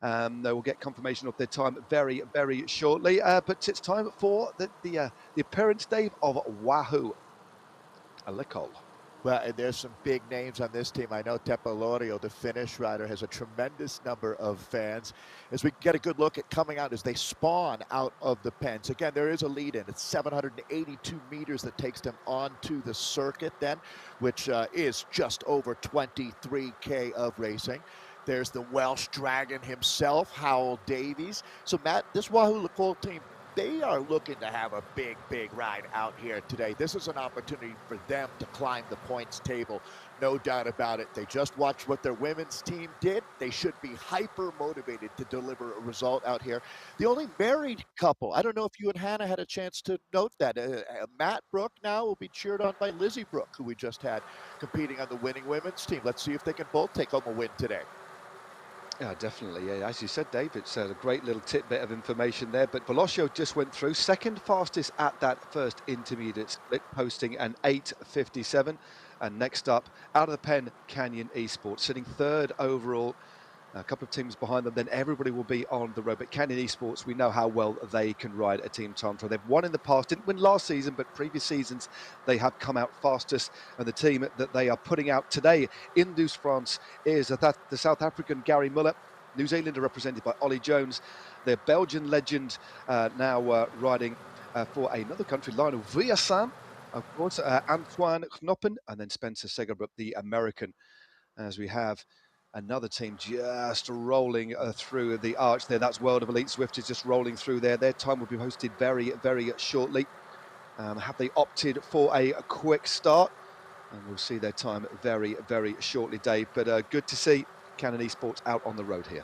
They will get confirmation of their time very, very shortly. But it's time for the appearance, Dave, of Wahoo Alikol. Well, and there's some big names on this team. I know Tepalorio, the Finnish rider, has a tremendous number of fans. As we get a good look at coming out as they spawn out of the pens. Again, there is a lead in. It's 782 meters that takes them onto the circuit then, which is just over 23K of racing. There's the Welsh Dragon himself, Howell Davies. So, Matt, this Wahoo Alikol team, they are looking to have a big, big ride out here today. This is an opportunity for them to climb the points table, no doubt about it. They just watched what their women's team did. They should be hyper motivated to deliver a result out here. The only married couple, I don't know if you and Hannah had a chance to note that. Matt Brook now will be cheered on by Lizzie Brook, who we just had competing on the winning women's team. Let's see if they can both take home a win today. Yeah, definitely. Yeah, as you said, Dave, it's a great little tidbit of information there. But Velocio just went through second fastest at that first intermediate split, posting an 8:57. And next up, out of the pen, Canyon Esports, sitting third overall. A couple of teams behind them, then everybody will be on the road. But Canyon Esports, we know how well they can ride a team time trial. They've won in the past, didn't win last season, but previous seasons they have come out fastest. And the team that they are putting out today in Douce, France, is the South African Gary Muller. New Zealander represented by Ollie Jones. Their Belgian legend now riding for another country, Lionel Villasan, of course, Antoine Knoppen, and then Spencer Segerbruck, the American, as we have another team just rolling through the arch there. That's World of Elite. Zwift is just rolling through there. Their time will be posted very, very shortly. Have they opted for a quick start? And we'll see their time very, very shortly, Dave. But good to see Canyon Esports out on the road here.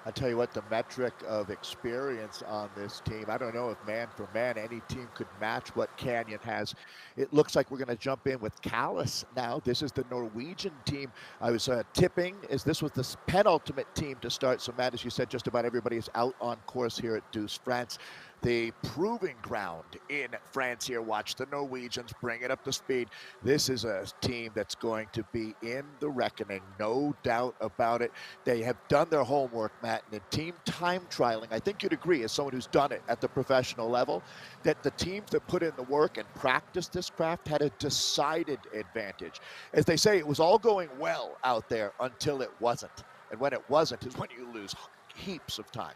I tell you what, the metric of experience on this team, I don't know if man for man any team could match what Canyon has. It looks like we're going to jump in with Callis now. This is the Norwegian team. I was tipping as this was the penultimate team to start. So, Matt, as you said, just about everybody is out on course here at Douce, France. The proving ground in France here. Watch the Norwegians bring it up to speed. This is a team that's going to be in the reckoning, no doubt about it. They have done their homework, Matt, and in team time trialing, I think you'd agree, as someone who's done it at the professional level, that the teams that put in the work and practiced this craft had a decided advantage. As they say, it was all going well out there until it wasn't. And when it wasn't is when you lose heaps of time.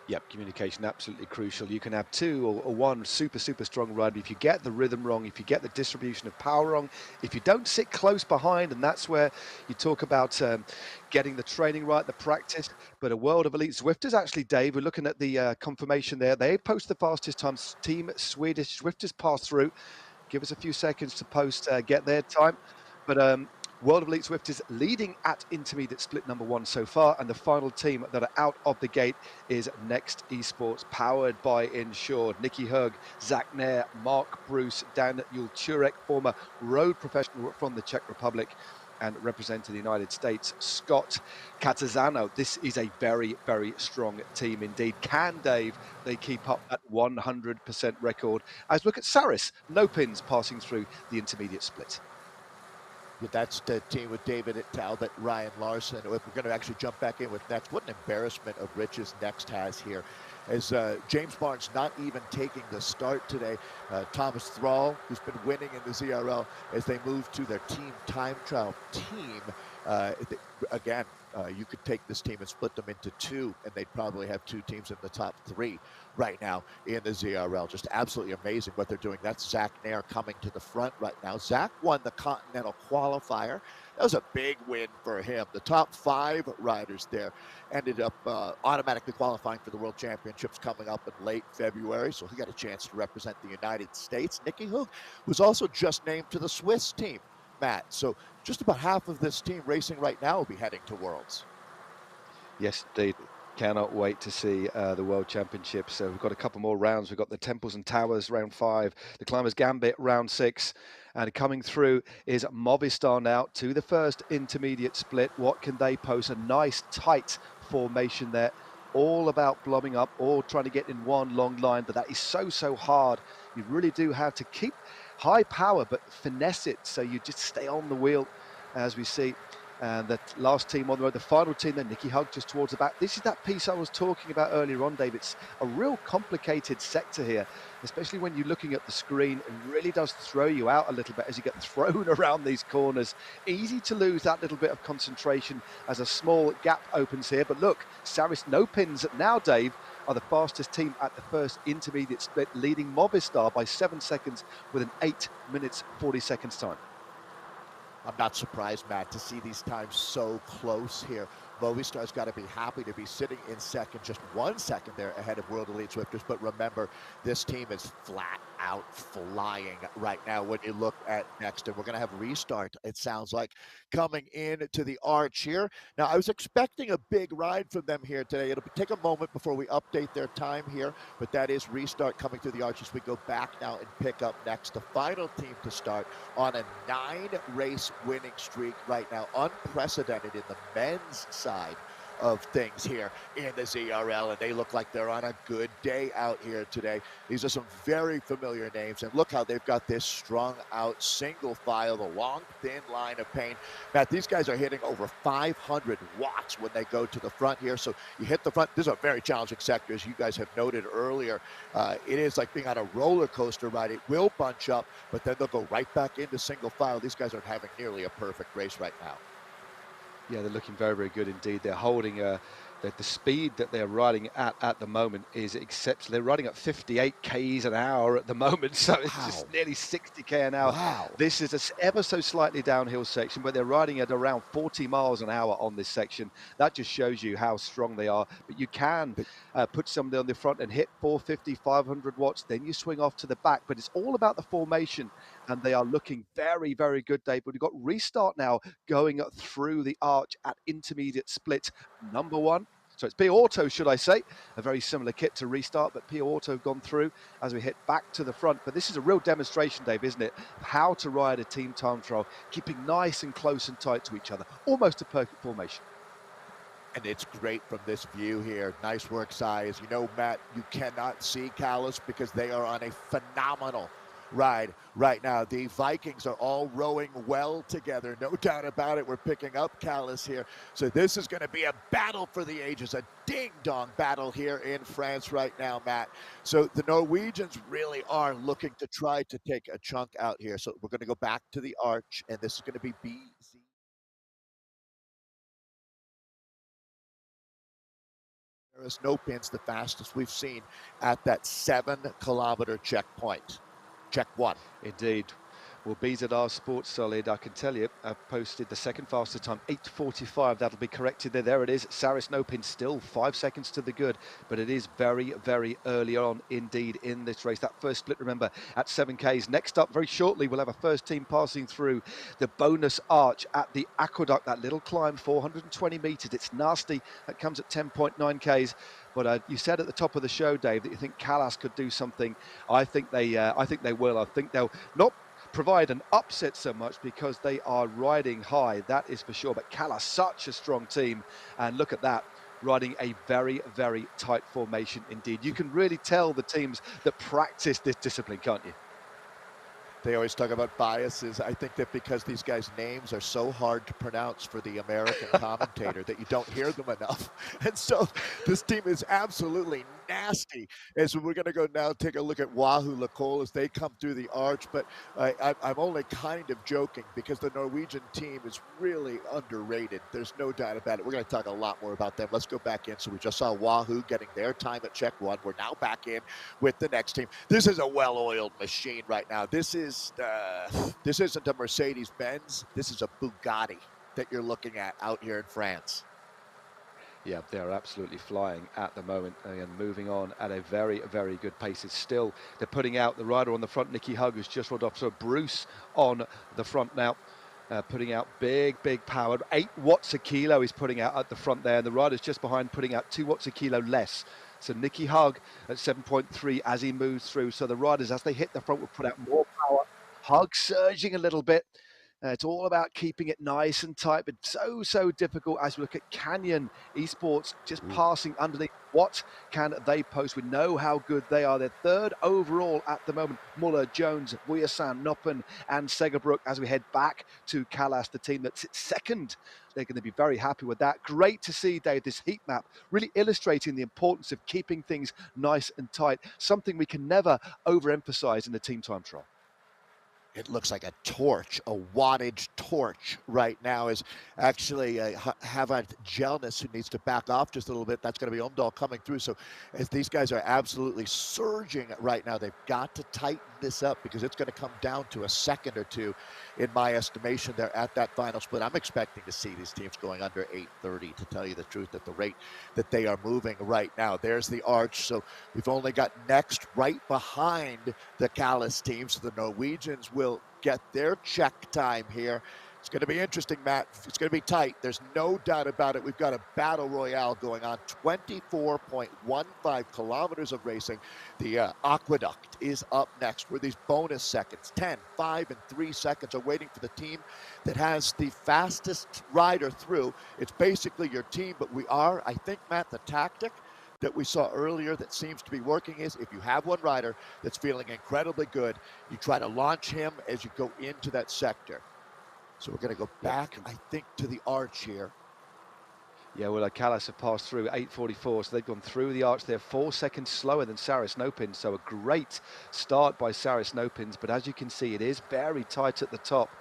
Yep, communication absolutely crucial. You can have two or one super strong rider. If you get the rhythm wrong, if you get the distribution of power wrong, if you don't sit close behind, and that's where you talk about getting the training right, the practice. But a World of Elite Zwifters, actually, Dave, we're looking at the confirmation there. They post the fastest times. Team Swedish Zwifters pass through. Give us a few seconds to post, get their time. But World of Elite Zwift is leading at intermediate split number one so far, and the final team that are out of the gate is Next Esports, powered by Insured. Nikki Hug, Zach Nair, Mark Bruce, Dan Julturek, former road professional from the Czech Republic, and representing the United States, Scott Catazano. This is a very, very strong team indeed. Can, Dave, they keep up that 100% record? As look at Saris, no pins passing through the intermediate split. That's the team with David Talbot, Ryan Larson. If we're going to actually jump back in with Next, what an embarrassment of riches Next has here. As James Barnes not even taking the start today. Thomas Thrall, who's been winning in the ZRL, as they move to their team time trial team. Again, you could take this team and split them into two, and they'd probably have two teams in the top three right now in the ZRL. Just absolutely amazing what they're doing. That's Zach Nair coming to the front right now. Zach won the Continental Qualifier. That was a big win for him. The top five riders there ended up automatically qualifying for the World Championships coming up in late February, so he got a chance to represent the United States. Nicky Hoog was also just named to the Swiss team, Matt. So just about half of this team racing right now will be heading to Worlds. Yes, indeed. Cannot wait to see the World Championships. So we've got a couple more rounds. We've got the Temples and Towers round 5, the Climbers Gambit round 6, and coming through is Movistar now to the first intermediate split. What can they post? A nice tight formation there, all about blobbing up, all trying to get in one long line, but that is so hard. You really do have to keep high power but finesse it so you just stay on the wheel, as we see And the last team on the road, the final team, then Nicky Hug just towards the back. This is that piece I was talking about earlier on, Dave. It's a real complicated sector here, especially when you're looking at the screen. It really does throw you out a little bit as you get thrown around these corners. Easy to lose that little bit of concentration as a small gap opens here. But look, Saris no pins now, Dave, are the fastest team at the first intermediate split, leading Movistar by 7 seconds with an 8 minutes 40 seconds time. I'm not surprised, Matt, to see these times so close here. Movistar's got to be happy to be sitting in second, just 1 second there ahead of World Elite Swifters. But remember, this team is flat out flying right now when you look at next. And we're going to have restart, it sounds like, coming in to the arch here. Now, I was expecting a big ride from them here today. It'll take a moment before we update their time here, but that is restart coming through the arch as we go back now and pick up next. The final team to start on a 9-race winning streak right now, unprecedented in the men's side of things here in the ZRL, and they look like they're on a good day out here today. These are some very familiar names, and look how they've got this strung out single file, the long thin line of pain. Matt, these guys are hitting over 500 watts when they go to the front here. So you hit the front. This is a very challenging sector, as you guys have noted earlier. It is like being on a roller coaster ride. It will bunch up, but then they'll go right back into single file. These guys are having nearly a perfect race right now. Yeah, they're looking very, very good indeed. They're holding the speed that they're riding at the moment is exceptional. They're riding at 58 k's an hour at the moment, so it's just nearly 60 k an hour. Wow. This is a ever so slightly downhill section, but they're riding at around 40 miles an hour on this section. That just shows you how strong they are. But you can put somebody on the front and hit 450, 500 watts, then you swing off to the back. But it's all about the formation, and they are looking very, very good, Dave. But we've got restart now going through the arch at intermediate split number 1. So it's P Auto, should I say, a very similar kit to restart, but P Auto have gone through as we hit back to the front. But this is a real demonstration, Dave, isn't it, of how to ride a team time trial, keeping nice and close and tight to each other, almost a perfect formation. And it's great from this view here. Nice work, Size. You know, Matt, you cannot see Callis because they are on a phenomenal ride right now. The Vikings are all rowing well together, no doubt about it. We're picking up Callis here, so this is going to be a battle for the ages, a ding-dong battle here in France right now, Matt. So the Norwegians really are looking to try to take a chunk out here. So we're going to go back to the arch, and this is going to be BZ. There is no pins, the fastest we've seen at that 7-kilometer checkpoint. Check 1. Indeed. Well, BZR Sports Solid, I can tell you, I've posted the second fastest time, 8:45. That'll be corrected there. There it is. Saris no pin, still 5 seconds to the good, but it is very, very early on indeed in this race. That first split, remember, at 7Ks. Next up, very shortly, we'll have a first team passing through the bonus arch at the aqueduct, that little climb, 420 meters. It's nasty. That comes at 10.9 Ks. But you said at the top of the show, Dave, that you think Callas could do something. I think they will. I think they'll not provide an upset so much because they are riding high, that is for sure. But Callas, such a strong team, and look at that, riding a very, very tight formation indeed. You can really tell the teams that practice this discipline, can't you? They always talk about biases. I think that because these guys' names are so hard to pronounce for the American commentator that you don't hear them enough. And so this team is absolutely nasty. And so we're going to go now take a look at Wahoo Lacole as they come through the arch. But I'm only kind of joking because the Norwegian team is really underrated. There's no doubt about it. We're going to talk a lot more about them. Let's go back in. So we just saw Wahoo getting their time at check 1. We're now back in with the next team. This is a well-oiled machine right now. This isn't a Mercedes-Benz. This is a Bugatti that you're looking at out here in France. Yeah, they're absolutely flying at the moment and moving on at a very, very good pace. It's still, they're putting out the rider on the front, Nicky Hug, who's just rolled off. So Bruce on the front now, putting out big, big power. 8 watts a kilo he's putting out at the front there. And the rider's just behind, putting out 2 watts a kilo less. So Nicky Hug at 7.3 as he moves through. So the riders, as they hit the front, will put out more power. Hug surging a little bit. It's all about keeping it nice and tight, but so difficult as we look at Canyon Esports just Ooh. passing underneath. What can they post? We know how good they are. They're third overall at the moment. Muller, Jones, Buyasan, Noppen, and Segerbrook as we head back to Callas, the team that sits second. They're going to be very happy with that. Great to see, Dave, this heat map really illustrating the importance of keeping things nice and tight, something we can never overemphasize in the team time trial. It looks like a torch, a wattage torch right now is actually Havant Gelnus who needs to back off just a little bit. That's going to be Omdahl coming through. So as these guys are absolutely surging right now, they've got to tighten this up because it's going to come down to a second or two in my estimation. They're at that final split. I'm expecting to see these teams going under 8:30 to tell you the truth at the rate that they are moving right now. There's the arch. So we've only got next right behind the Callas team. So the Norwegians will get their check time here. It's going to be interesting, Matt. It's going to be tight. There's no doubt about it. We've got a battle royale going on. 24.15 kilometers of racing. The aqueduct is up next where these bonus seconds, 10, 5, and 3 seconds are waiting for the team that has the fastest rider through. It's basically your team, but I think, Matt, the tactic that we saw earlier that seems to be working is if you have one rider that's feeling incredibly good, you try to launch him as you go into that sector. So we're going to go back, I think, to the arch here. Yeah, well, Callas have passed through 8:44, so they've gone through the arch. They're 4 seconds slower than Saris Nopins, so a great start by Saris Nopins. But as you can see, it is very tight at the top,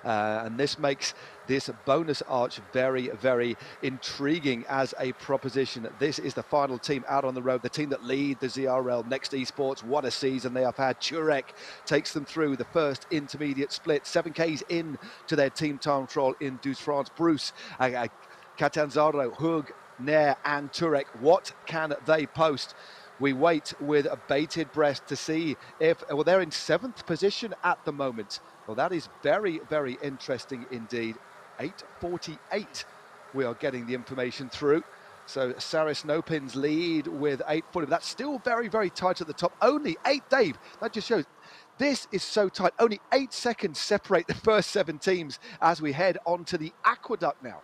and this makes this bonus arch very intriguing as a proposition. This is the final team out on the road, the team that lead the ZRL Next Esports. What a season they have had. Turek takes them through the first intermediate split, 7Ks in to their team time trial in Douce France. Bruce, Catanzaro, Hug, Nair and Turek, what can they post? We wait with a bated breath to see if, well, they're in 7th position at the moment. Well, that is very interesting indeed. 8:48, we are getting the information through. So Saris Nopins lead with 8:40. That's still very tight at the top. Only 8, Dave. That just shows this is so tight. Only 8 seconds separate the first 7 teams as we head onto the aqueduct now.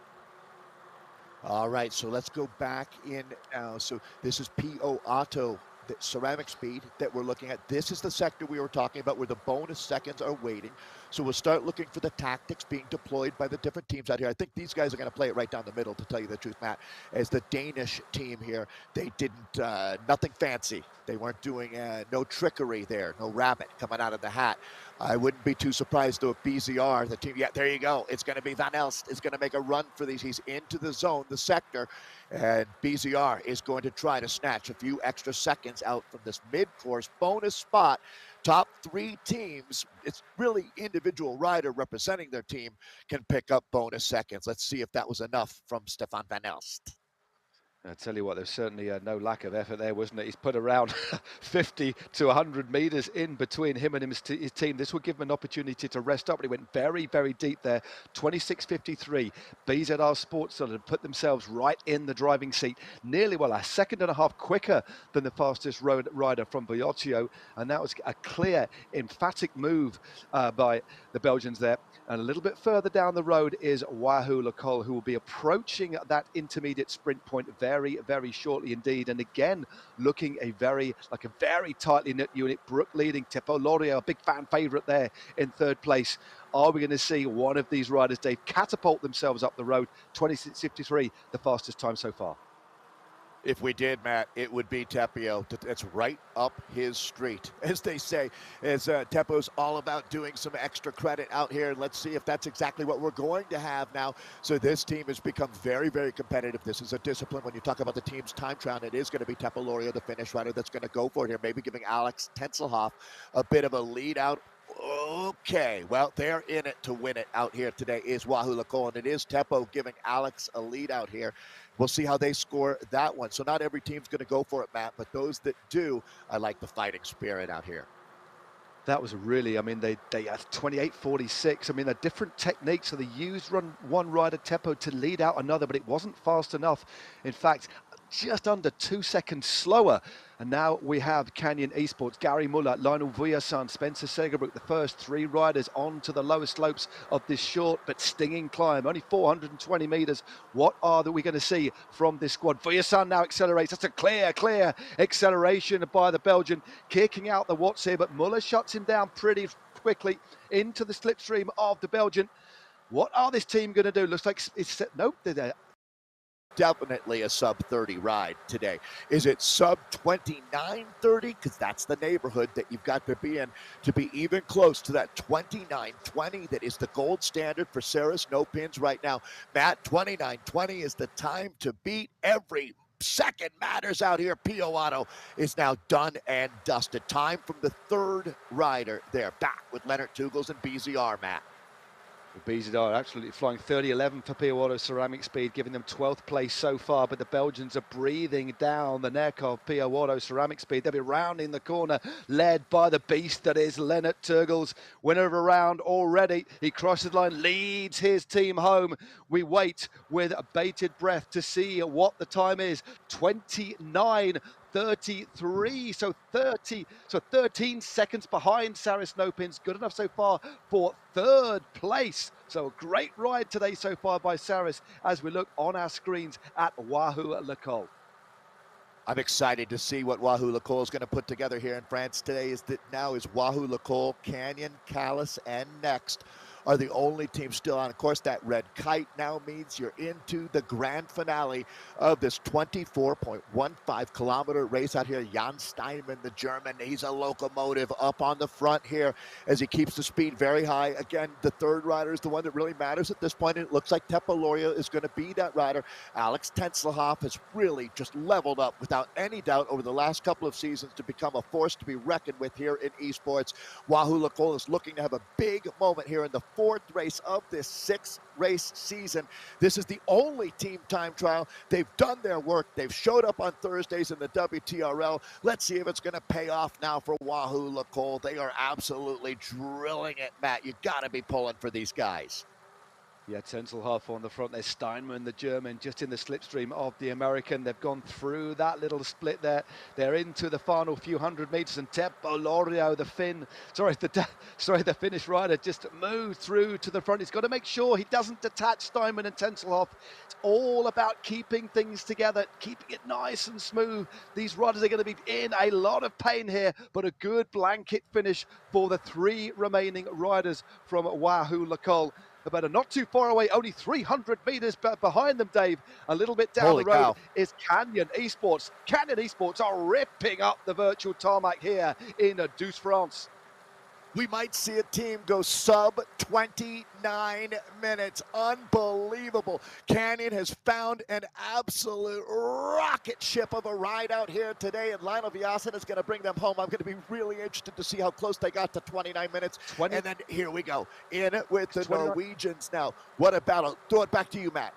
All right, so let's go back in now. So this is PO Auto, the ceramic speed that we're looking at. This is the sector we were talking about where the bonus seconds are waiting. So we'll start looking for the tactics being deployed by the different teams out here. I think these guys are going to play it right down the middle, to tell you the truth, Matt. As the Danish team here, they didn't, nothing fancy. They weren't doing no trickery there, no rabbit coming out of the hat. I wouldn't be too surprised though if BZR, the team, yeah, there you go. It's going to be Van Elst is going to make a run for these. He's into the zone, the sector, and BZR is going to try to snatch a few extra seconds out from this mid-course bonus spot. Top 3 teams, it's really individual rider representing their team can pick up bonus seconds. Let's see if that was enough from Stefan Van Elst. I tell you what, there's certainly no lack of effort there, wasn't it? He's put around 50 to 100 meters in between him and his team. This will give him an opportunity to rest up, but he went very deep there. 26.53. BZR Sports have put themselves right in the driving seat, nearly, well, a second and a half quicker than the fastest rider from Boyoccio, and that was a clear, emphatic move by the Belgians there. And a little bit further down the road is Wahoo Lacol, who will be approaching that intermediate sprint point very shortly indeed. And again, looking a very tightly knit unit. Brook leading, Teppo Loria, a big fan favourite there in 3rd place. Are we going to see one of these riders, Dave, catapult themselves up the road? 26.53, the fastest time so far. If we did, Matt, it would be Tepio. It's right up his street, as they say. As Teppo's all about doing some extra credit out here. Let's see if that's exactly what we're going to have now. So this team has become very competitive. This is a discipline. When you talk about the team's time trial, it is going to be Teppo Loria, the Finnish rider, that's going to go for it here. Maybe giving Alex Tenselhoff a bit of a lead out. Okay, well, they're in it to win it out here today is Wahoo Lacol, and it is Teppo giving Alex a lead out here. We'll see how they score that one. So not every team's going to go for it, Matt, but those that do, I like the fighting spirit out here. That was really, I mean, they had 28.46. I mean, they're different techniques. So they used one rider, Teppo, to lead out another, but it wasn't fast enough. In fact, just under 2 seconds slower. And now we have Canyon Esports, Gary Muller, Lionel Vujasan, Spencer Segerbrook, the first three riders onto the lower slopes of this short but stinging climb, only 420 metres. What are we going to see from this squad? Vujasan now accelerates. That's a clear acceleration by the Belgian, kicking out the watts here, but Muller shuts him down pretty quickly into the slipstream of the Belgian. What are this team going to do? Looks like it's nope. They're definitely a sub 30 ride today. Is it sub 29:30? Because that's the neighborhood that you've got to be in to be even close to that 29:20 that is the gold standard for Ceres no pins right now. Matt, 29:20 is the time to beat. Every second matters out here. Pio Otto is now done and dusted. Time from the third rider there. Back with Leonard Tugels and BZR, Matt. BZR absolutely flying 30.11 for Pio Otto ceramic speed, giving them 12th place so far, but the Belgians are breathing down the neck of Pio Otto ceramic speed. They'll be rounding the corner, led by the beast that is Leonard Turgels, winner of a round already. He crosses the line, leads his team home. We wait with bated breath to see what the time is. 29:33, so 13 seconds behind Saris Nopins. Good enough so far for third place. So a great ride today so far by Saris as we look on our screens at Wahoo Le Col. I'm excited to see what Wahoo Le Col is going to put together here in France today. Is Wahoo Le Col, Canyon, Calais, and Next are the only teams still on. Of course, that red kite now means you're into the grand finale of this 24.15 kilometer race out here. Jan Steinman, the German, he's a locomotive up on the front here as he keeps the speed very high. Again, the third rider is the one that really matters at this point, and it looks like Teppo Loria is going to be that rider. Alex Tenselhoff has really just leveled up without any doubt over the last couple of seasons to become a force to be reckoned with here in esports. Wahoo Le Col is looking to have a big moment here in the fourth race of this 6-race season. This is the only team time trial. They've done their work. They've showed up on Thursdays in the WTRL. Let's see if it's going to pay off now for Wahoo Le Col. They are absolutely drilling it, Matt. You got to be pulling for these guys. Yeah, Tenselhoff on the front. There's Steinman, the German, just in the slipstream of the American. They've gone through that little split there. They're into the final few hundred meters, and Teppo Lorio, the Finnish rider, just moved through to the front. He's got to make sure he doesn't detach Steinman and Tenselhoff. It's all about keeping things together, keeping it nice and smooth. These riders are going to be in a lot of pain here, but a good blanket finish for the three remaining riders from Wahoo Le Col. About not too far away, only 300 meters behind them, Dave. A little bit down the road is Canyon Esports. Canyon Esports are ripping up the virtual tarmac here in Douce, France. We might see a team go sub 29 minutes. Unbelievable. Canyon has found an absolute rocket ship of a ride out here today, and Lionel Vujasan is going to bring them home. I'm going to be really interested to see how close they got to 29 minutes. And then here we go. In with the Norwegians now. What a battle. Throw it back to you, Matt.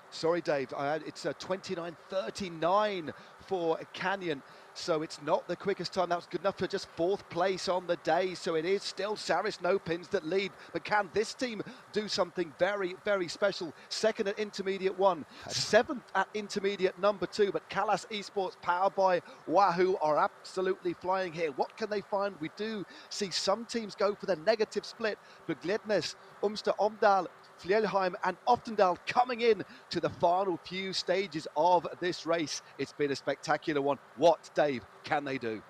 Sorry, Dave. It's 29:39 for Canyon. So it's not the quickest time. That was good enough for just fourth place on the day. So it is still Saris No Pins that lead. But can this team do something very, very special? Second at intermediate 1, seventh at intermediate number 2. But Calais Esports, powered by Wahoo, are absolutely flying here. What can they find? We do see some teams go for the negative split. But Glednes, Umster Omdal, Fjellheim and Oftendal coming in to the final few stages of this race. It's been a spectacular one. What, Dave, can they do?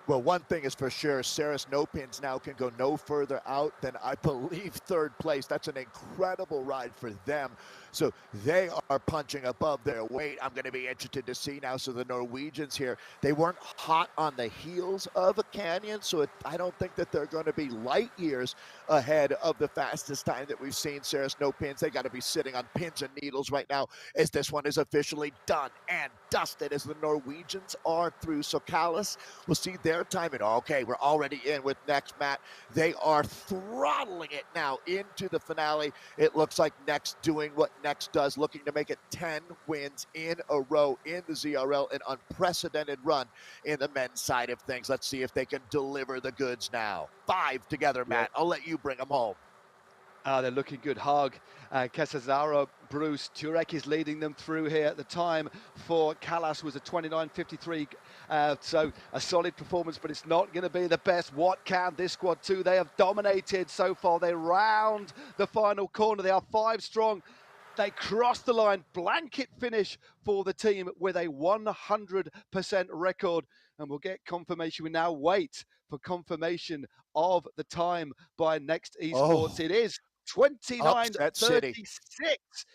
Well, one thing is for sure, Saris No Pins now can go no further out than, I believe, third place. That's an incredible ride for them. So they are punching above their weight. I'm going to be interested to see now. So the Norwegians here, they weren't hot on the heels of a Canyon, so I don't think that they're going to be light years ahead of the fastest time that we've seen Saris No Pins. They got to be sitting on pins and needles right now as this one is officially done and dusted as the Norwegians are through. So Calais, we'll see their time. And okay, we're already in with Next, Matt. They are throttling it now into the finale. It looks like Next doing what Next does, looking to make it 10 wins in a row in the ZRL, an unprecedented run in the men's side of things. Let's see if they can deliver the goods now. 5 together, Matt. I'll let you bring them home. They're looking good. Haag, Kesazaro, Bruce, Turek is leading them through here. At the time for Callas was a 29.53, so a solid performance, but it's not going to be the best. What can this squad do? They have dominated so far. They round the final corner. They are 5 strong. They cross the line, blanket finish for the team with a 100% record. And we'll get confirmation. We now wait for confirmation of the time by Next Esports. Oh, It is upset 29.36. city.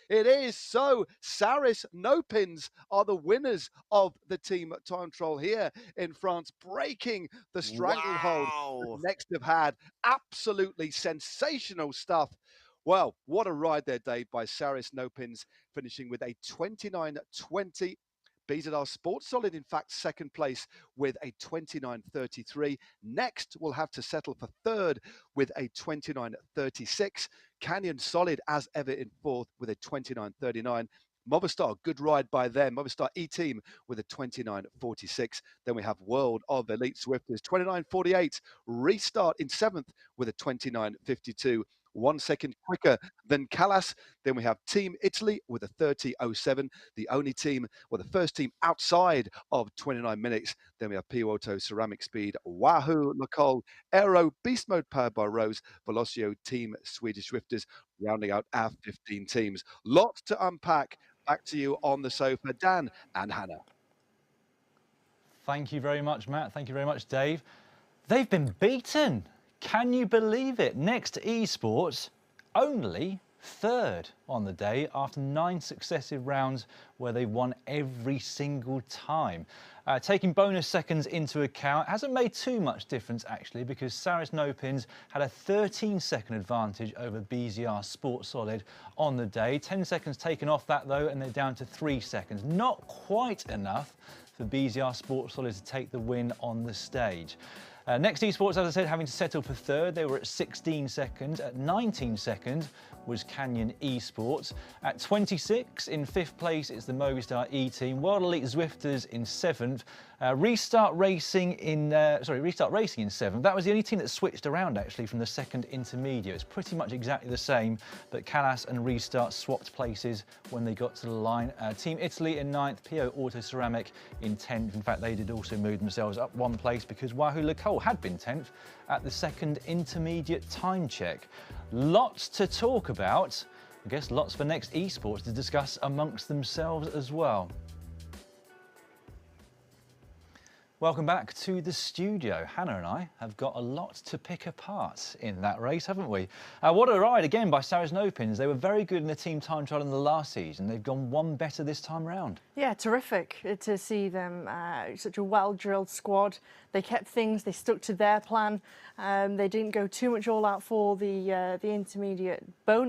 It is so. Saris Nopins are the winners of the team time trial here in France, breaking the stranglehold that Wow. Next have had. Absolutely sensational stuff. Well, what a ride there, Dave, by Saris Nopins, finishing with a 29.20. BZR Sports Solid, in fact, second place with a 29.33. Next, we'll have to settle for third with a 29.36. Canyon Solid, as ever, in fourth with a 29.39. Movistar, good ride by them. Movistar E-Team with a 29.46. Then we have World of Elite Zwifters, 29.48. Restart in seventh with a 29.52. 1 second quicker than Callas. Then we have Team Italy with a 30.07, the only team, well, the first team outside of 29 minutes. Then we have Pio Ceramic Speed, Wahoo, Lacole, Aero, Beast Mode powered by Rose, Velocio, Team Swedish Swifters, rounding out our 15 teams. Lots to unpack. Back to you on the sofa, Dan and Hannah. Thank you very much, Matt. Thank you very much, Dave. They've been beaten. Can you believe it? Next Esports, only third on the day after 9 successive rounds where they won every single time. Taking bonus seconds into account, hasn't made too much difference actually, because Saris Nopins had a 13-second advantage over BZR Sports Solid on the day. 10 seconds taken off that though, and they're down to 3 seconds. Not quite enough for BZR Sports Solid to take the win on the stage. Next Esports, as I said, having to settle for third. They were at 16 seconds. At 19 seconds was Canyon Esports. At 26, in 5th place, it's the Movistar E-Team. World Elite Zwifters in 7th. Restart Racing in 7th. That was the only team that switched around, actually, from the second intermediate. It's pretty much exactly the same, but Callas and Restart swapped places when they got to the line. Team Italy in 9th, Pio Auto Ceramic in 10th. In fact, they did also move themselves up 1 place because Wahoo Lacole had been 10th at the second intermediate time check. Lots to talk about. I guess lots for Next Esports to discuss amongst themselves as well. Welcome back to the studio. Hannah and I have got a lot to pick apart in that race, haven't we? What a ride again by Saris Nopins. They were very good in the team time trial in the last season. They've gone one better this time round. Yeah, terrific to see them. Such a well-drilled squad. They kept things, they stuck to their plan. They didn't go too much all out for the intermediate bonus.